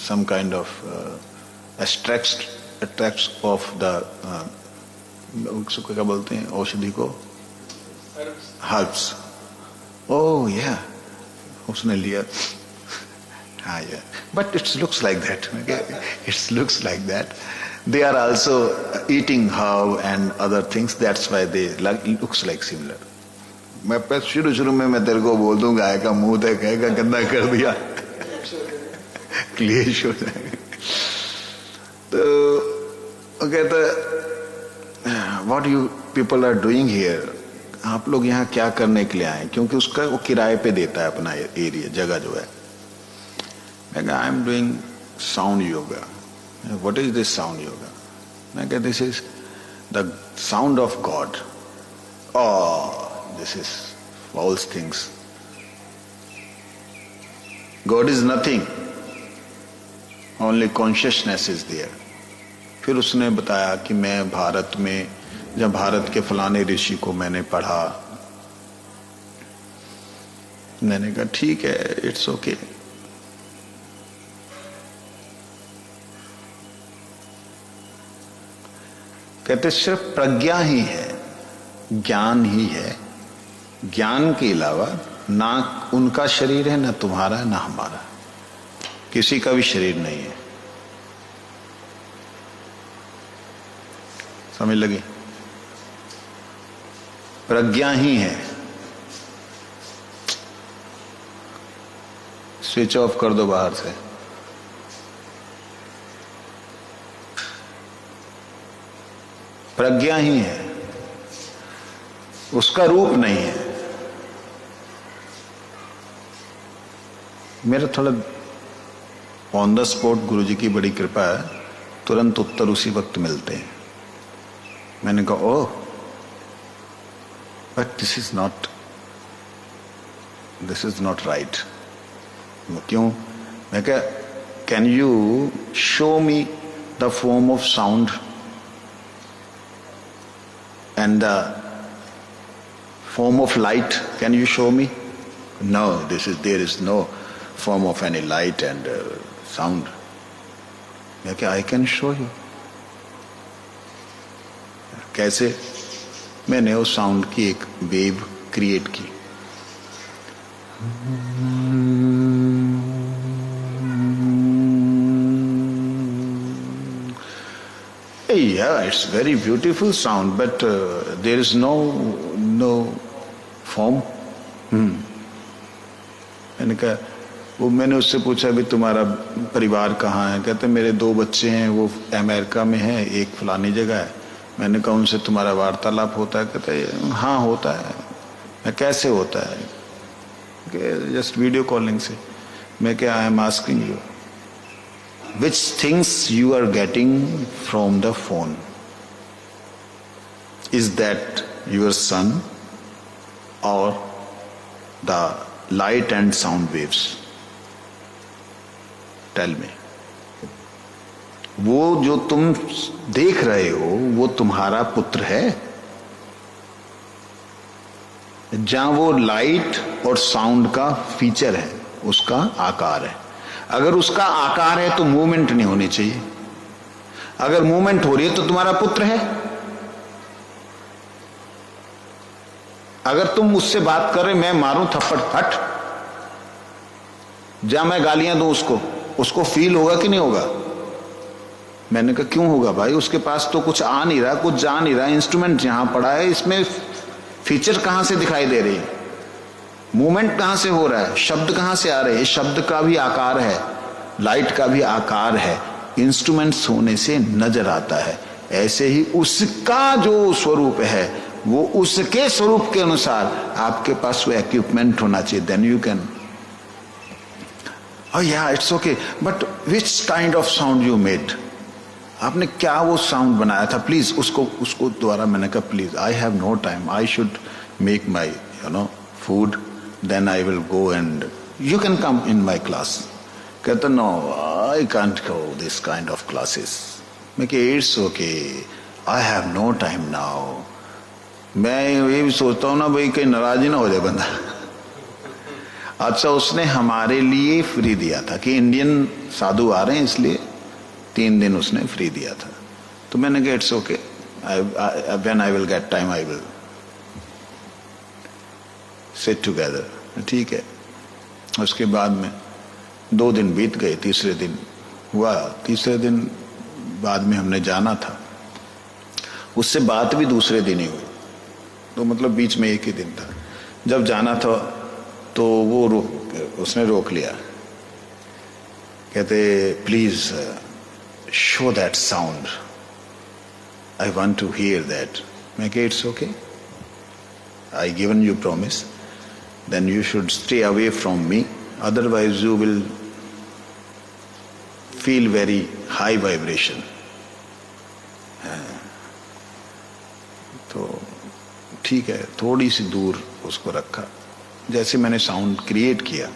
some kind of extracts of the उसको क्या बोलते हैं, औषधि को, herbs. Oh yeah, उसने लिया। हाँ yeah, but it looks like that. Okay? It looks like that. They are also eating herb and other things. That's why they looks like similar. मैं शुरू में मैं तेरे को बोल दूंगा, गाय का मुंह है, कहेगा गंदा कर दिया, क्लेश हो जाएगा। तो कहता, what you people are doing here? आप लोग यहाँ क्या करने के लिए आए? क्योंकि उसका वो किराए पे देता है अपना एरिया, जगह जो है। मैं कहा, I am doing sound yoga. What is this sound yoga? मैं कहता, this is the sound of God. Oh, this is false things. God is nothing. Only consciousness is there. फिर उसने बताया कि मैं भारत में, जब भारत के फलाने ऋषि को मैंने पढ़ा, मैंने कहा ठीक है, इट्स ओके। कहते सिर्फ प्रज्ञा ही है, ज्ञान ही है, ज्ञान के अलावा ना उनका शरीर है, ना तुम्हारा, ना हमारा, किसी का भी शरीर नहीं है। समझ लगी? प्रज्ञा ही है। स्विच ऑफ कर दो बाहर से। प्रज्ञा ही है, उसका रूप नहीं है। मेरा थोड़ा ऑन द स्पॉट गुरुजी की बड़ी कृपा है, तुरंत उत्तर उसी वक्त मिलते हैं। मैंने कहा, oh, but this is not right. क्यों? मैं कहा, can you show me the form of sound and the form of light? Can you show me? No, there is no form of any light and sound. Okay, I can show you. कैसे? मैंने उस sound की एक wave create की। Yeah, it's very beautiful sound, but there is no form. मैंने कहा, वो मैंने उससे पूछा भी तुम्हारा परिवार कहाँ है? कहते मेरे 2 बच्चे हैं, वो अमेरिका में है, एक फलानी जगह है। मैंने कहा उनसे तुम्हारा वार्तालाप होता है? कहते हाँ होता है। मैं कैसे होता है? जस्ट वीडियो कॉलिंग से। मैं क्या, I am asking you which things you are getting from the phone? Is that your son or the light and sound waves? Tell me. वो जो तुम देख रहे हो वो तुम्हारा पुत्र है? जहां वो लाइट और साउंड का फीचर है, उसका आकार है। अगर उसका आकार है तो मूवमेंट नहीं होनी चाहिए। अगर मूवमेंट हो रही है तो तुम्हारा पुत्र है। अगर तुम उससे बात कर रहे, मैं मारूं थप्पड़, हट, जहां मैं गालियां दूं उसको फील होगा कि नहीं होगा? मैंने कहा क्यों होगा भाई, उसके पास तो कुछ आ नहीं रहा, कुछ जा नहीं रहा, इंस्ट्रूमेंट यहां पड़ा है, इसमें फीचर कहां से दिखाई दे रही है, मूवमेंट कहां से हो रहा है, शब्द कहां से आ रहे हैं? शब्द का भी आकार है, लाइट का भी आकार है, इंस्ट्रूमेंट्स होने से नजर आता है। ऐसे ही उसका जो स्वरूप है वो उसके स्वरूप के अनुसार आपके पास वो इक्विपमेंट होना चाहिए। Then you can, oh yeah, it's okay, but which kind of sound you made? आपने क्या वो साउंड बनाया था? प्लीज उसको दोबारा। मैंने कहा please, I have no time, I should make my food, then I will go and you can come in my class. कहता no, I can't go this kind of classes. मैं कहा it's okay, I have no time now. मैं ये भी सोचता हूँ ना भाई कहीं नाराज ही ना हो जाए बंदा। अच्छा, उसने हमारे लिए फ्री दिया था कि इंडियन साधु आ रहे हैं, इसलिए 3 दिन उसने फ्री दिया था। तो मैंने कहा it's okay, when I will get time I will sit together. ठीक है। उसके बाद में 2 दिन बीत गए, तीसरे दिन हुआ। तीसरे दिन बाद में हमने जाना था, उससे बात भी दूसरे दिन ही हुई, तो मतलब बीच में एक ही दिन था। जब जाना था तो वो उसने रोक लिया, कहते please show that sound, I want to hear that. मैं कहा it's okay, I given you promise, then you should stay away from me, otherwise you will feel very high vibration. तो ठीक है, थोड़ी सी दूर उसको रखा। जैसे मैंने साउंड क्रिएट किया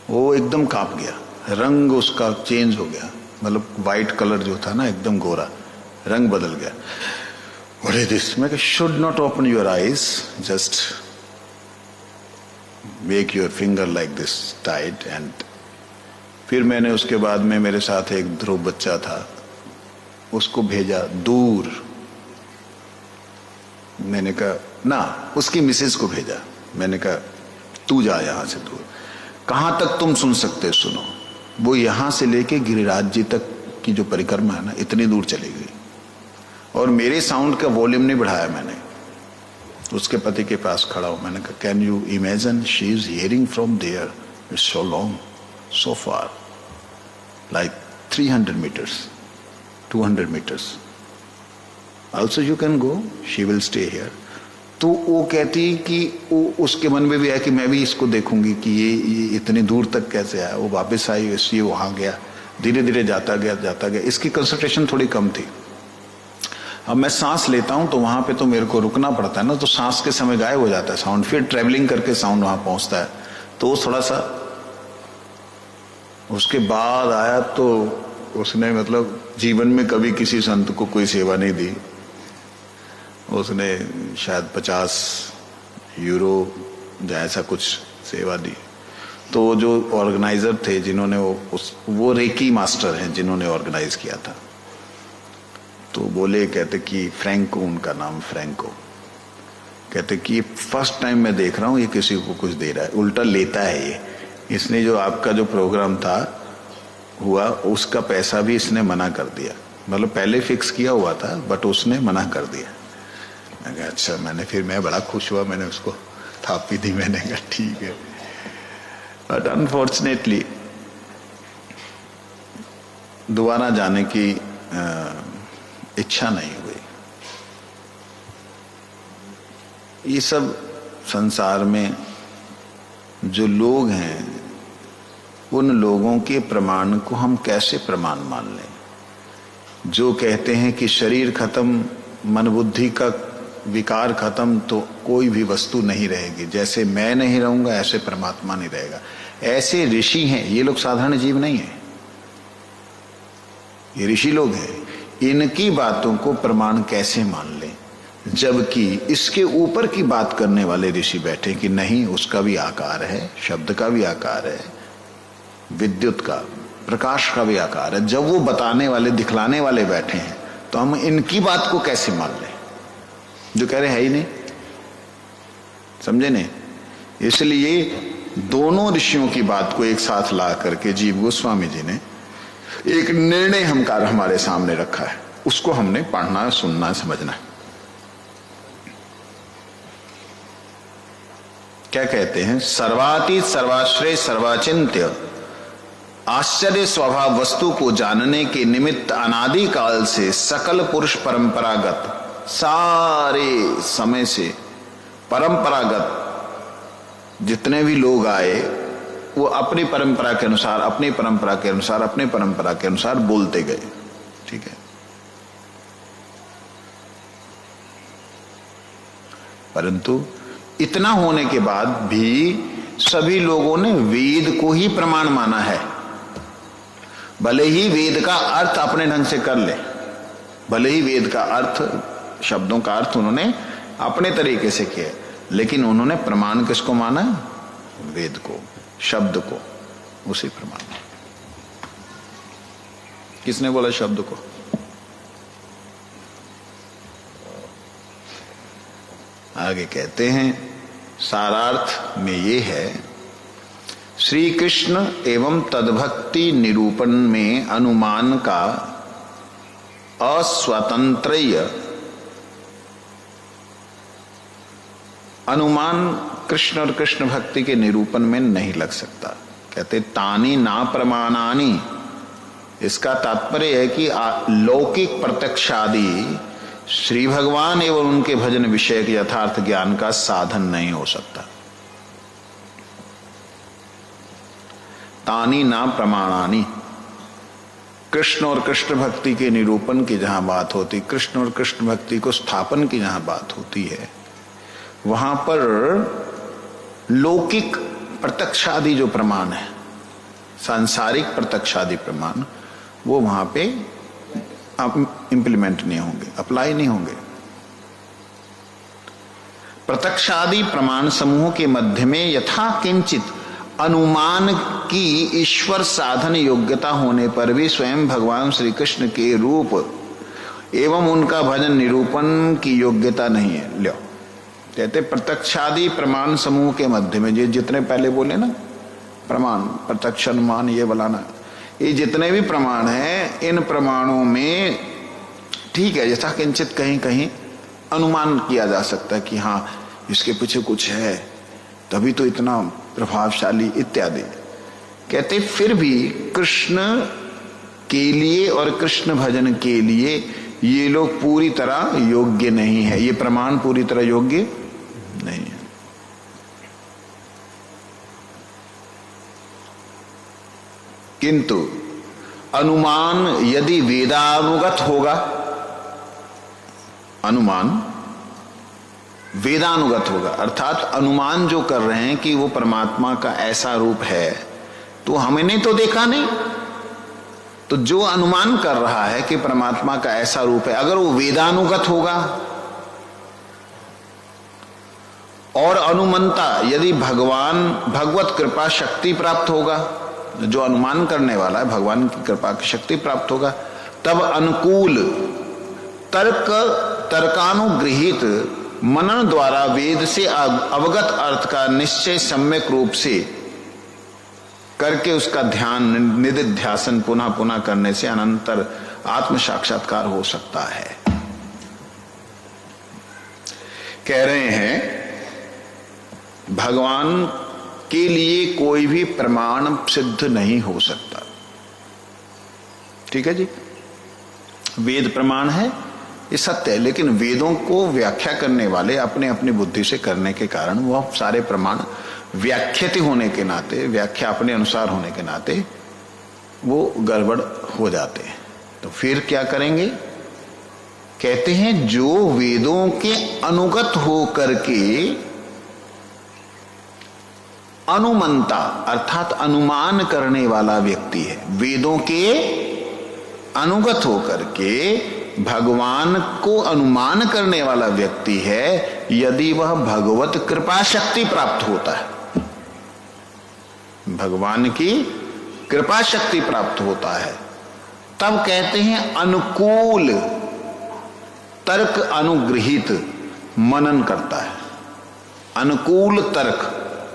वो एकदम कांप गया, रंग उसका चेंज हो गया, मतलब वाइट कलर जो था ना एकदम गोरा, रंग बदल गया। What is this? मैं should not open your eyes, just make your finger like this tight and फिर मैंने उसके बाद में मेरे साथ एक ध्रुव बच्चा था, उसको भेजा दूर। मैंने कहा ना, उसकी मिसेज को भेजा। मैंने कहा तू जा यहां से दूर, कहां तक तुम सुन सकते सुनो। वो यहां से लेके गिरिराज जी तक की जो परिक्रमा है ना, इतनी दूर चली गई, और मेरे साउंड का वॉल्यूम नहीं बढ़ाया मैंने। उसके पति के पास खड़ा हूं, मैंने कहा can you imagine, she is hearing from there, it's so long, so far, like 300 meters, 200 meters. Also you can go, she will stay here. तो वो कहती कि उसके मन में भी है कि मैं भी इसको देखूंगी कि ये इतनी दूर तक कैसे आया। वो वापस आई, इसलिए वहां गया, धीरे धीरे जाता गया। इसकी कंसंट्रेशन थोड़ी कम थी। अब मैं सांस लेता हूं तो वहां पे तो मेरे को रुकना पड़ता है ना, तो सांस के समय गायब हो जाता है साउंड, फिर ट्रेवलिंग करके साउंड वहां पहुंचता है। तो वो थोड़ा सा उसके बाद आया, तो उसने मतलब जीवन में कभी किसी संत को कोई सेवा नहीं दी। उसने शायद 50 यूरो ऐसा कुछ सेवा दी। तो जो ऑर्गेनाइजर थे जिन्होंने वो रेकी मास्टर हैं जिन्होंने ऑर्गेनाइज किया था, तो बोले, कहते कि फ्रैंको, उनका नाम फ्रैंको, कहते कि फर्स्ट टाइम मैं देख रहा हूं ये किसी को कुछ दे रहा है, उल्टा लेता है ये। इसने जो आपका जो प्रोग्राम था हुआ उसका पैसा भी इसने मना कर दिया, मतलब पहले फिक्स किया हुआ था बट उसने मना कर दिया। मैं कहा अच्छा, मैं बड़ा खुश हुआ, मैंने उसको थापी दी, मैंने कहा ठीक है। बट अनफॉर्चुनेटली दोबारा जाने की इच्छा नहीं हुई। ये सब संसार में जो लोग हैं, उन लोगों के प्रमाण को हम कैसे प्रमाण मान लें? जो कहते हैं कि शरीर खत्म, मन बुद्धि का विकार खत्म, तो कोई भी वस्तु नहीं रहेगी, जैसे मैं नहीं रहूंगा ऐसे परमात्मा नहीं रहेगा, ऐसे ऋषि हैं। ये लोग साधारण जीव नहीं है, ये ऋषि लोग हैं। इनकी बातों को प्रमाण कैसे मान लें, जबकि इसके ऊपर की बात करने वाले ऋषि बैठे कि नहीं, उसका भी आकार है, शब्द का भी आकार है, विद्युत का, प्रकाश का भी आकार है। जब वो बताने वाले, दिखलाने वाले बैठे हैं, तो हम इनकी बात को कैसे मान लें जो कह रहे है ही नहीं? समझे नहीं? इसलिए दोनों ऋषियों की बात को एक साथ ला करके जीव गोस्वामी जी ने एक निर्णय हमारे सामने रखा है, उसको हमने पढ़ना, सुनना, समझना है। क्या कहते हैं? सर्वातीत सर्वाश्रय सर्वाचिंत्य आश्चर्य स्वभाव वस्तु को जानने के निमित्त अनादि काल से सकल पुरुष परंपरागत, सारे समय से परंपरागत जितने भी लोग आए वो अपनी परंपरा के अनुसार, अपनी परंपरा के अनुसार, अपने परंपरा के अनुसार बोलते गए। ठीक है, परंतु इतना होने के बाद भी सभी लोगों ने वेद को ही प्रमाण माना है। भले ही वेद का अर्थ अपने ढंग से कर ले, भले ही वेद का अर्थ, शब्दों का अर्थ उन्होंने अपने तरीके से किया, लेकिन उन्होंने प्रमाण किसको माना? वेद को, शब्द को, उसी प्रमाण। किसने बोला शब्द को? आगे कहते हैं, सारार्थ में ये है, श्री कृष्ण एवं तद्भक्ति निरूपण में अनुमान का अस्वतंत्रय, अनुमान कृष्ण और कृष्ण भक्ति के निरूपण में नहीं लग सकता। कहते तानी ना प्रमाणानी, इसका तात्पर्य है कि लौकिक प्रत्यक्षादि श्री भगवान एवं उनके भजन विषय के यथार्थ ज्ञान का साधन नहीं हो सकता। तानी ना प्रमाणानी, कृष्ण और कृष्ण भक्ति के निरूपण की जहां बात होती, कृष्ण और कृष्ण भक्ति को स्थापन की जहां बात होती है, वहां पर लौकिक प्रत्यक्षादि जो प्रमाण है, सांसारिक प्रत्यक्षादि प्रमाण, वो वहां पे इंप्लीमेंट नहीं होंगे, अप्लाई नहीं होंगे। प्रत्यक्षादि प्रमाण समूह के मध्य में यथा किंचित अनुमान की ईश्वर साधन योग्यता होने पर भी स्वयं भगवान श्री कृष्ण के रूप एवं उनका भजन निरूपण की योग्यता नहीं है। लो, कहते प्रत्यक्षादि प्रमाण समूह के मध्य में, ये जितने पहले बोले ना प्रमाण, प्रत्यक्ष, अनुमान, ये बलाना, ये जितने भी प्रमाण हैं, इन प्रमाणों में ठीक है यथा किंचित कहीं कहीं अनुमान किया जा सकता है कि हाँ इसके पीछे कुछ है, तभी तो इतना प्रभावशाली इत्यादि। कहते फिर भी कृष्ण के लिए और कृष्ण भजन के लिए ये लोग पूरी तरह योग्य नहीं है, ये प्रमाण पूरी तरह योग्य नहीं है। किंतु अनुमान यदि वेदानुगत होगा, अनुमान वेदानुगत होगा, अर्थात अनुमान जो कर रहे हैं कि वो परमात्मा का ऐसा रूप है, तो हमने तो देखा नहीं, तो जो अनुमान कर रहा है कि परमात्मा का ऐसा रूप है, अगर वो वेदानुगत होगा और अनुमंता यदि भगवत कृपा शक्ति प्राप्त होगा, जो अनुमान करने वाला है भगवान की कृपा की शक्ति प्राप्त होगा, तब अनुकूल तर्कानुगृहित मनन द्वारा वेद से अवगत अर्थ का निश्चय सम्यक रूप से करके उसका ध्यान निदिध्यासन पुनः पुनः करने से अनंतर आत्म साक्षात्कार हो सकता है। कह रहे हैं भगवान के लिए कोई भी प्रमाण सिद्ध नहीं हो सकता। ठीक है जी, वेद प्रमाण है, ये सत्य है, लेकिन वेदों को व्याख्या करने वाले अपने अपनी बुद्धि से करने के कारण वह सारे प्रमाण व्याख्याति होने के नाते, व्याख्या अपने अनुसार होने के नाते वो गड़बड़ हो जाते हैं। तो फिर क्या करेंगे? कहते हैं जो वेदों के अनुगत हो करके अनुमंता अर्थात अनुमान करने वाला व्यक्ति है, वेदों के अनुगत हो करके भगवान को अनुमान करने वाला व्यक्ति है, यदि वह भगवत कृपा शक्ति प्राप्त होता है, भगवान की कृपा शक्ति प्राप्त होता है, तब कहते हैं अनुकूल तर्क अनुगृहित मनन करता है। अनुकूल तर्क,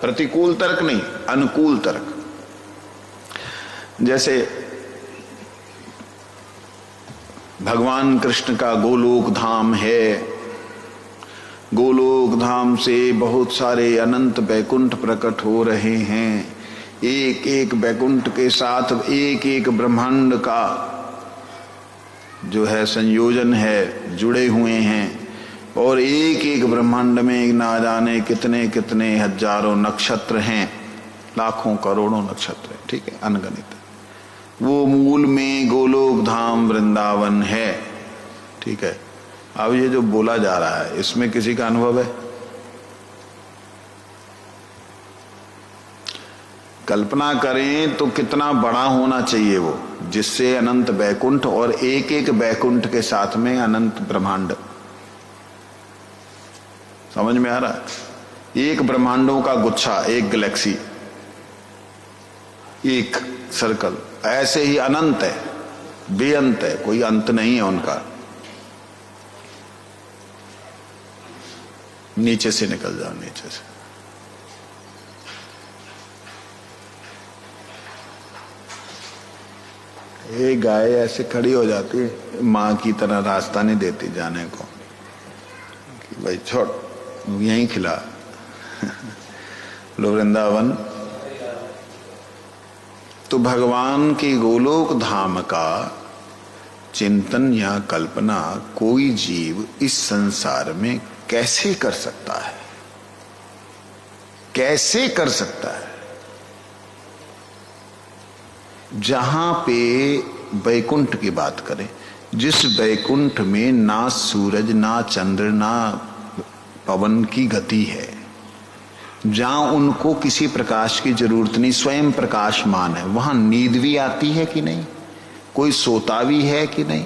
प्रतिकूल तर्क नहीं, अनुकूल तर्क। जैसे भगवान कृष्ण का गोलोक धाम है, गोलोक धाम से बहुत सारे अनंत बैकुंठ प्रकट हो रहे हैं, एक एक बैकुंठ के साथ एक एक ब्रह्मांड का जो है संयोजन है, जुड़े हुए हैं, और एक एक ब्रह्मांड में ना जाने कितने कितने हजारों नक्षत्र हैं, लाखों करोड़ों नक्षत्र हैं, ठीक है, अनगणित। वो मूल में गोलोक धाम वृंदावन है, ठीक है। अब ये जो बोला जा रहा है इसमें किसी का अनुभव है? कल्पना करें तो कितना बड़ा होना चाहिए वो, जिससे अनंत बैकुंठ और एक एक बैकुंठ के साथ में अनंत ब्रह्मांड। समझ में आ रहा है? एक ब्रह्मांडों का गुच्छा, एक गैलेक्सी, एक सर्कल, ऐसे ही अनंत है, बेअंत है, कोई अंत नहीं है उनका। नीचे से निकल जाओ, नीचे से। एक गाय ऐसे खड़ी हो जाती है, माँ की तरह रास्ता नहीं देती जाने को, कि भाई छोड़, यहीं खिला। लो वृंदावन। तो भगवान के गोलोक धाम का चिंतन या कल्पना कोई जीव इस संसार में कैसे कर सकता है? कैसे कर सकता है? जहां पे वैकुंठ की बात करें, जिस वैकुंठ में ना सूरज ना चंद्र ना पवन की गति है, जहां उनको किसी प्रकाश की जरूरत नहीं, स्वयं प्रकाशमान है, वहां नींद भी आती है कि नहीं, कोई सोता भी है कि नहीं,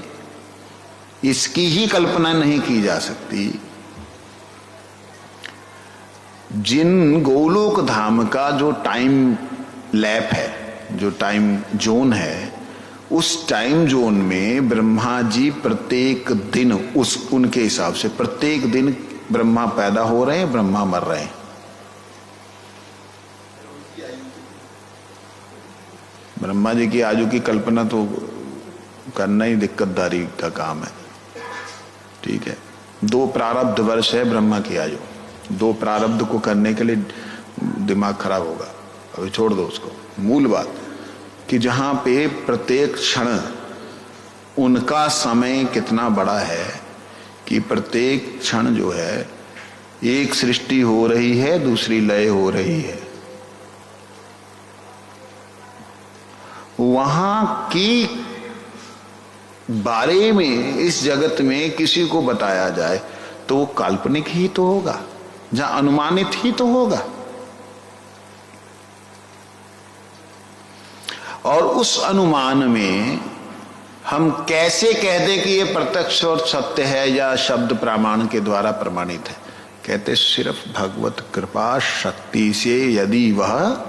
इसकी ही कल्पना नहीं की जा सकती। जिन गोलोक धाम का जो टाइम लैप है, जो टाइम जोन है, उस टाइम जोन में ब्रह्मा जी प्रत्येक दिन उनके हिसाब से प्रत्येक दिन ब्रह्मा पैदा हो रहे हैं, ब्रह्मा मर रहे हैं। ब्रह्मा जी की आयु की कल्पना तो करना ही दिक्कतदारी का काम है, ठीक है। 2 प्रारब्ध वर्ष है ब्रह्मा की आयु, 2 प्रारब्ध को करने के लिए दिमाग खराब होगा, अभी छोड़ दो उसको। मूल बात कि जहां पे प्रत्येक क्षण उनका समय कितना बड़ा है कि प्रत्येक क्षण जो है एक सृष्टि हो रही है, दूसरी लय हो रही है। वहां की बारे में इस जगत में किसी को बताया जाए तो वो काल्पनिक ही तो होगा, जहां अनुमानित ही तो होगा। और उस अनुमान में हम कैसे कह दें कि ये प्रत्यक्ष और सत्य है या शब्द प्रमाण के द्वारा प्रमाणित है? कहते सिर्फ भगवत कृपा शक्ति से, यदि वह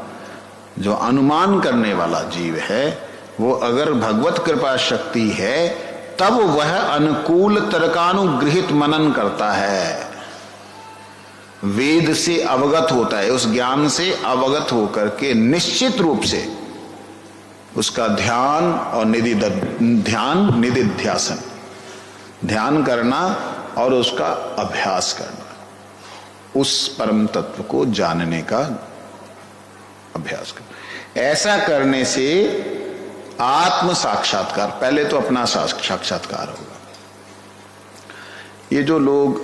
जो अनुमान करने वाला जीव है वो अगर भगवत कृपा शक्ति है तब वह अनुकूल तर्कानुगृहित मनन करता है, वेद से अवगत होता है, उस ज्ञान से अवगत होकर के निश्चित रूप से उसका ध्यान और निदिध्यासन, ध्यान करना और उसका अभ्यास करना, उस परम तत्व को जानने का अभ्यास करना। ऐसा करने से आत्म साक्षात्कार, पहले तो अपना साक्षात्कार होगा। ये जो लोग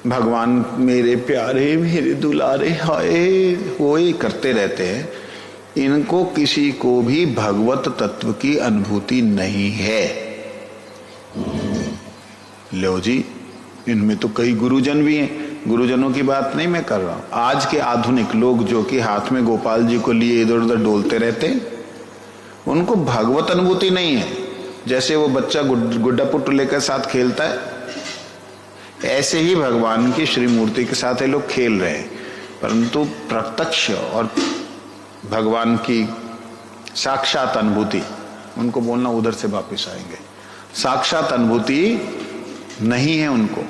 भगवान मेरे प्यारे, मेरे दुलारे, हाय होए करते रहते हैं, इनको किसी को भी भगवत तत्व की अनुभूति नहीं है। लो जी, इनमें तो कई गुरुजन भी हैं, गुरुजनों की बात नहीं मैं कर रहा हूं। आज के आधुनिक लोग जो कि हाथ में गोपाल जी को लिए इधर उधर डोलते रहते हैं, उनको भगवत अनुभूति नहीं है। जैसे वो बच्चा गुड्डा पुट्टू लेकर साथ खेलता है, ऐसे ही भगवान की श्री मूर्ति के साथ ये लोग खेल रहे हैं, परंतु प्रत्यक्ष और भगवान की साक्षात अनुभूति, उनको बोलना उधर से वापस आएंगे, साक्षात अनुभूति नहीं है उनको।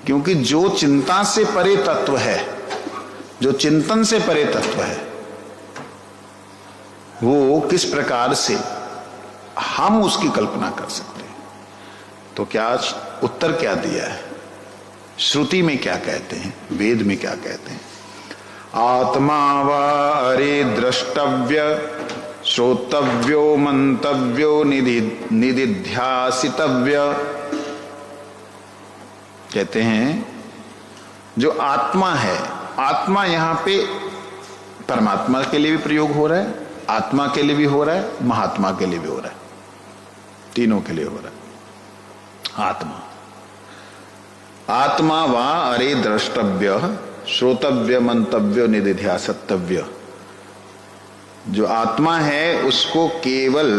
क्योंकि जो चिंता से परे तत्व है, जो चिंतन से परे तत्व है, वो किस प्रकार से हम उसकी कल्पना कर सकते हैं। तो क्या उत्तर क्या दिया है, श्रुति में क्या कहते हैं, वेद में क्या कहते हैं? आत्मा वा अरे द्रष्टव्य श्रोतव्यो मंतव्यो निदिध्यासितव्य। कहते हैं जो आत्मा है, आत्मा यहां पे परमात्मा के लिए भी प्रयोग हो रहा है, आत्मा के लिए भी हो रहा है, महात्मा के लिए भी हो रहा है, तीनों के लिए हो रहा है। आत्मा, आत्मा वा अरे द्रष्टव्य श्रोतव्य मंतव्य निदिध्यासितव्य। जो आत्मा है उसको केवल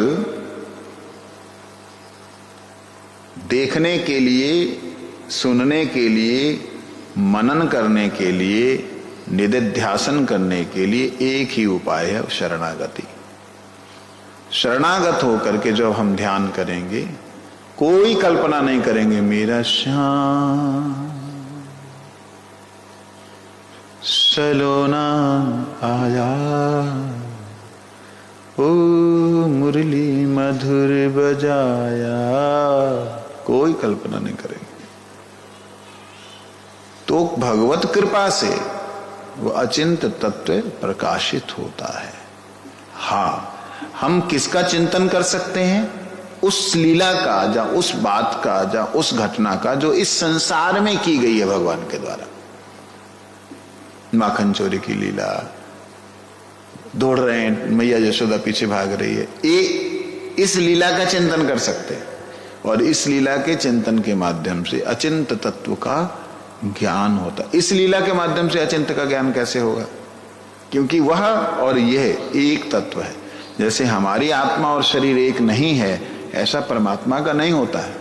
देखने के लिए, सुनने के लिए, मनन करने के लिए, निदिध्यासन करने के लिए एक ही उपाय है, शरणागति। शरणागत होकर के जब हम ध्यान करेंगे, कोई कल्पना नहीं करेंगे मेरा श्याम सलोना आया, ओ मुरली मधुर बजाया, कोई कल्पना नहीं करेंगे। तो भगवत कृपा से वो अचिंत तत्व प्रकाशित होता है। हाँ, हम किसका चिंतन कर सकते हैं? उस लीला का, या उस बात का, या उस घटना का जो इस संसार में की गई है भगवान के द्वारा। माखन चोरी की लीला, दौड़ रहे हैं, मैया यशोदा पीछे भाग रही है, ये इस लीला का चिंतन कर सकते हैं। और इस लीला के चिंतन के माध्यम से अचिंत तत्व का ज्ञान होता है। इस लीला के माध्यम से अचिंत का ज्ञान कैसे होगा? क्योंकि वह और यह एक तत्व है। जैसे हमारी आत्मा और शरीर एक नहीं है, ऐसा परमात्मा का नहीं होता है,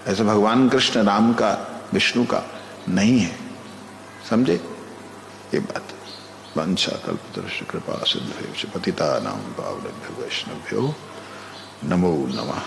ऐसा भगवान कृष्ण राम का, विष्णु का नहीं है। समझे ये बात? वंशा कल्पतरुश्च कृपा सिंधुभ्यो पतितानां पावनेभ्यो वैष्णवेभ्यो नमो नमः।